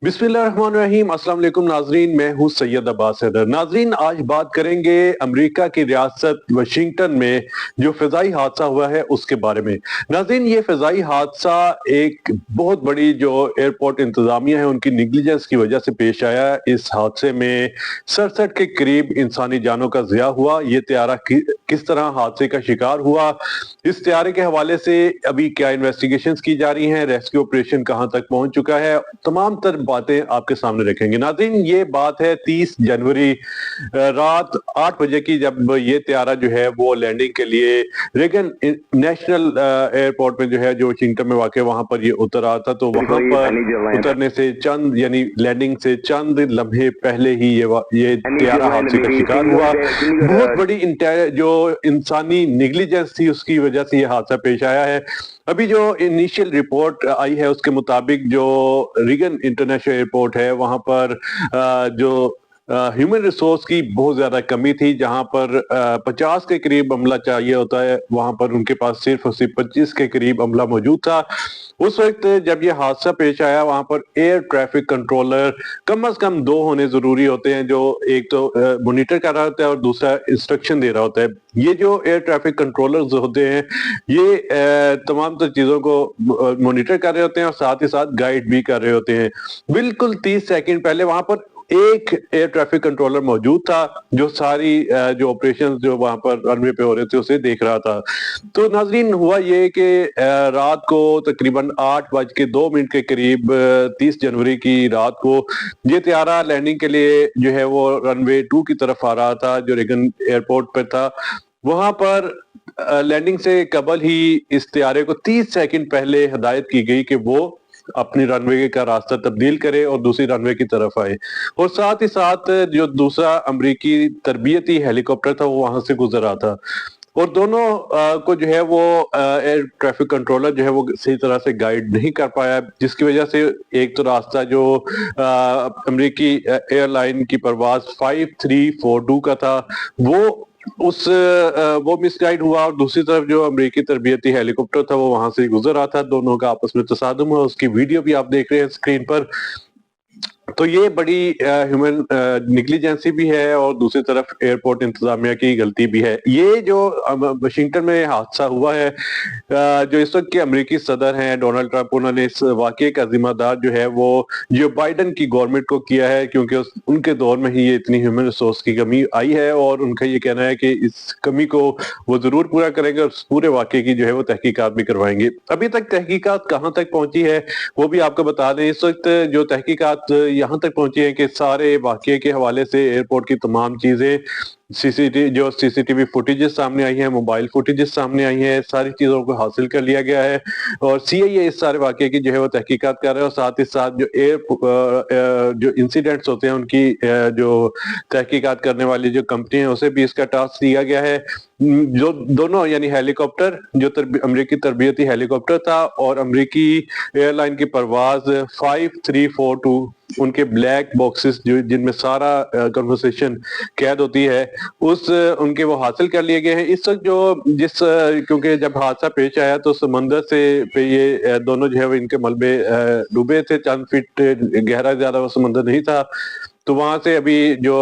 बिस्मिल्लाहिर्रहमानिर्रहीम। अस्सलाम वालेकुम नाजरीन, मैं हूँ सैयद अब्बास हैदर। नाजरीन, आज बात करेंगे अमेरिका की रियासत वाशिंगटन में जो फिजाई हादसा हुआ है उसके बारे में। नाजरीन, ये फिजाई हादसा एक बहुत बड़ी जो एयरपोर्ट इंतजामिया है उनकी निगलिजेंस की वजह से पेश आया। इस हादसे में 67 के करीब इंसानी जानों का ज़िया हुआ। ये त्यारा किस तरह हादसे का शिकार हुआ, इस त्यारे के हवाले से अभी क्या इन्वेस्टिगेशंस की जा रही हैं, रेस्क्यू ऑपरेशन कहां तक पहुंच चुका है, तमाम तर बातें आपके सामने रखेंगे। नाज़रीन, ये बात है 30 जनवरी रात 8 बजे की, जब ये त्यारा जो है वो लैंडिंग के लिए रेगन नेशनल एयरपोर्ट में जो है जो वाशिंगटन में वाक़, वहां पर ये उतर रहा था। तो वहां पर उतरने से चंद यानी लैंडिंग से चंद लम्हे पहले ही ये त्यारा हादसे का शिकार हुआ। बहुत बड़ी जो इंसानी निगलिजेंस थी उसकी वजह से ये हादसा पेश आया है। अभी जो इनिशियल रिपोर्ट आई है उसके मुताबिक जो रीगन इंटरनेशनल एयरपोर्ट है वहां पर जो ह्यूमन रिसोर्स की बहुत ज्यादा कमी थी। जहां पर 50 के करीब अमला चाहिए होता है, वहां पर उनके पास सिर्फ और सिर्फ 25 के करीब अमला मौजूद था। उस वक्त जब ये हादसा पेश आया, वहां पर एयर ट्रैफिक कंट्रोलर कम अज कम 2 होने जरूरी होते हैं, जो एक तो मॉनिटर कर रहा होता है और दूसरा इंस्ट्रक्शन दे रहा होता है। ये जो एयर ट्रैफिक कंट्रोलर्स होते हैं ये तमाम तो चीजों को मॉनिटर कर रहे होते हैं और साथ ही साथ गाइड भी कर रहे होते हैं। बिल्कुल 30 सेकंड पहले वहां पर एक एयर ट्रैफिक कंट्रोलर मौजूद था जो सारी जो ऑपरेशन जो वहां पर रनवे पे हो रहे थे उसे देख रहा था। तो नाजरीन, हुआ ये कि रात को तकरीबन 8:02 के करीब 30 जनवरी की रात को ये त्यारा लैंडिंग के लिए जो है वो रनवे 2 की तरफ आ रहा था जो रेगन एयरपोर्ट पर था। वहां पर लैंडिंग से कबल ही इस त्यारे को 30 सेकंड पहले हिदायत की गई कि वो अपनी रनवे का रास्ता तब्दील करे और दूसरी रनवे की तरफ आए। और साथ ही साथ जो दूसरा अमरीकी तरबियती हेलीकॉप्टर था वो वहां से गुजर रहा था। और दोनों को जो है वो एयर ट्रैफिक कंट्रोलर जो है वो सही तरह से गाइड नहीं कर पाया, जिसकी वजह से एक तो रास्ता जो अमरीकी एयरलाइन की परवाज 5342 का था वो मिसगाइड हुआ। और दूसरी तरफ जो अमेरिकी तरबियती हेलीकॉप्टर था वो वहां से गुजर रहा था। दोनों का आपस में तसादुम हुआ, उसकी वीडियो भी आप देख रहे हैं स्क्रीन पर। तो ये बड़ी ह्यूमन निग्लिजेंसी भी है और दूसरी तरफ एयरपोर्ट इंतजामिया की गलती भी है। ये जो वाशिंगटन में हादसा हुआ है, जो इस वक्त के अमेरिकी सदर हैं डोनाल्ड ट्रंप, उन्होंने इस वाकये का जिम्मेदार जो है वो जो बाइडन की गवर्नमेंट को किया है, क्योंकि उनके दौर में ही ये इतनी ह्यूमन रिसोर्स की कमी आई है। और उनका ये कहना है कि इस कमी को वो जरूर पूरा करेंगे और पूरे वाकये की जो है वो तहकीकात भी करवाएंगे। अभी तक तहकीकात कहाँ तक पहुंची है वो भी आपको बता दें। इस वक्त जो तहकीकात यहाँ तक पहुंची है कि सारे वाकये के हवाले से एयरपोर्ट की तमाम चीजें सीसीटीवी फुटेजेस सामने आई है, मोबाइल फुटेजेस सामने आई है, सारी चीजों को हासिल कर लिया गया है और सीआईए इस सारे वाकये की जो है वो तहकीकात कर रहा है। और साथ ही साथ जो इंसिडेंट्स होते हैं उनकी जो तहकीकात करने वाली जो कंपनी है उसे भी इसका टास्क दिया गया है। जो दोनों यानी हेलीकॉप्टर जो अमरीकी तरबियती हेलीकॉप्टर था और अमरीकी एयरलाइन की परवाज 5342, उनके ब्लैक बॉक्सेस जो जिनमें सारा कन्वर्सेशन कैद होती है उनके वो हासिल कर लिए गए हैं। इस वक्त क्योंकि जब हादसा पेश आया तो समंदर से पे ये दोनों जो है वो इनके मलबे डूबे थे, चंद फीट गहरा, ज्यादा वो समंदर नहीं था। तो वहां से अभी जो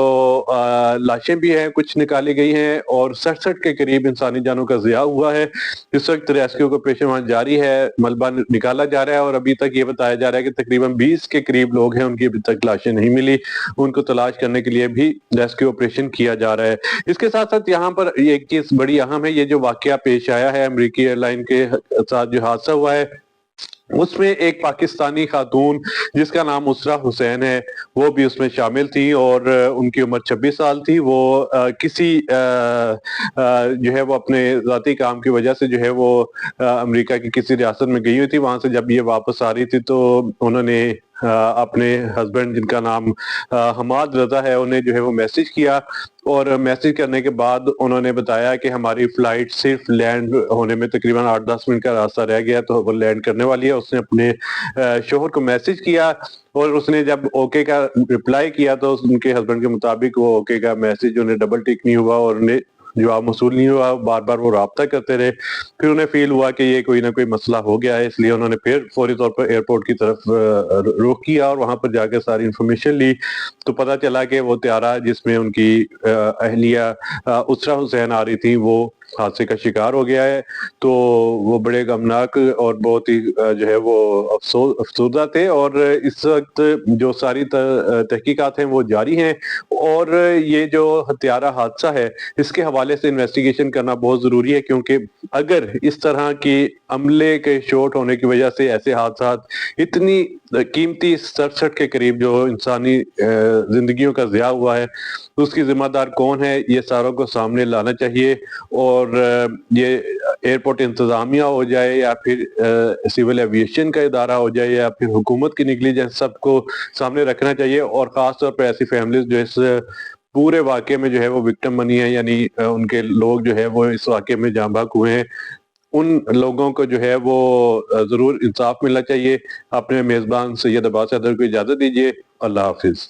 लाशें भी हैं कुछ निकाली गई हैं और 67 के करीब इंसानी जानों का ज़िया हुआ है। इस वक्त रेस्क्यू ऑपरेशन वहां जारी है, मलबा निकाला जा रहा है और अभी तक ये बताया जा रहा है कि तकरीबन 20 के करीब लोग हैं, उनकी अभी तक लाशें नहीं मिली। उनको तलाश करने के लिए भी रेस्क्यू ऑपरेशन किया जा रहा है। इसके साथ साथ यहाँ पर एक चीज बड़ी अहम है, ये जो वाकया पेश आया है अमरीकी एयरलाइन के साथ जो हादसा हुआ है उसमें एक पाकिस्तानी खातून जिसका नाम उसरा हुसैन है वो भी उसमें शामिल थी और उनकी उम्र 26 साल थी। वो किसी जो है वो अपने जाती काम की वजह से जो है वो अमेरिका की किसी रियासत में गई हुई थी। वहां से जब ये वापस आ रही थी तो उन्होंने अपने हस्बैंड जिनका नाम हमाद रजा है उन्हें जो है वो मैसेज किया और मैसेज करने के बाद उन्होंने बताया कि हमारी फ्लाइट सिर्फ लैंड होने में तकरीबन 8-10 मिनट का रास्ता रह गया तो वो लैंड करने वाली है। उसने अपने शोहर को मैसेज किया और उसने जब ओके का रिप्लाई किया तो उनके हस्बैंड के मुताबिक वो ओके का मैसेज उन्हें डबल टिक नहीं हुआ और उन्हें جواب موصول نہیں ہوا، بار بار وہ رابطہ کرتے رہے، پھر انہیں فیل ہوا کہ یہ کوئی نہ کوئی مسئلہ ہو گیا ہے، اس لیے انہوں نے پھر فوری طور پر ایئرپورٹ کی طرف رخ کیا اور وہاں پر جا کے ساری انفارمیشن لی، تو پتہ چلا کہ وہ طیارہ جس میں ان کی اہلیہ اسرا حسین آ رہی تھی وہ حادثے کا شکار ہو گیا ہے۔ تو وہ بڑے غمناک اور بہت ہی جو ہے وہ افسردہ تھے، اور اس وقت جو ساری تحقیقات ہیں وہ جاری ہیں، اور یہ جو ہتھیارہ حادثہ ہے اس کے حوالے سے انویسٹیگیشن کرنا بہت ضروری ہے، کیونکہ اگر اس طرح کی عملے کے شارٹ ہونے کی وجہ سے ایسے حادثات اتنی قیمتی 67 کے قریب جو انسانی زندگیوں کا ضیاع ہوا ہے، اس کی ذمہ دار کون ہے، یہ ساروں کو سامنے لانا چاہیے، اور یہ ایئرپورٹ انتظامیہ ہو جائے یا پھر سول ایویشن کا ادارہ ہو جائے یا پھر حکومت کی نیگلیجنس، سب کو سامنے رکھنا چاہیے، اور خاص طور پہ ایسی فیملیز جو اس پورے واقعے میں جو ہے وہ وکٹم بنی ہے، یعنی ان کے لوگ جو ہے وہ اس واقعے میں جاں بحق ہوئے ہیں، ان لوگوں کو جو ہے وہ ضرور انصاف ملنا چاہیے۔ اپنے میزبان سید عباس حیدر کو اجازت دیجیے، اللہ حافظ۔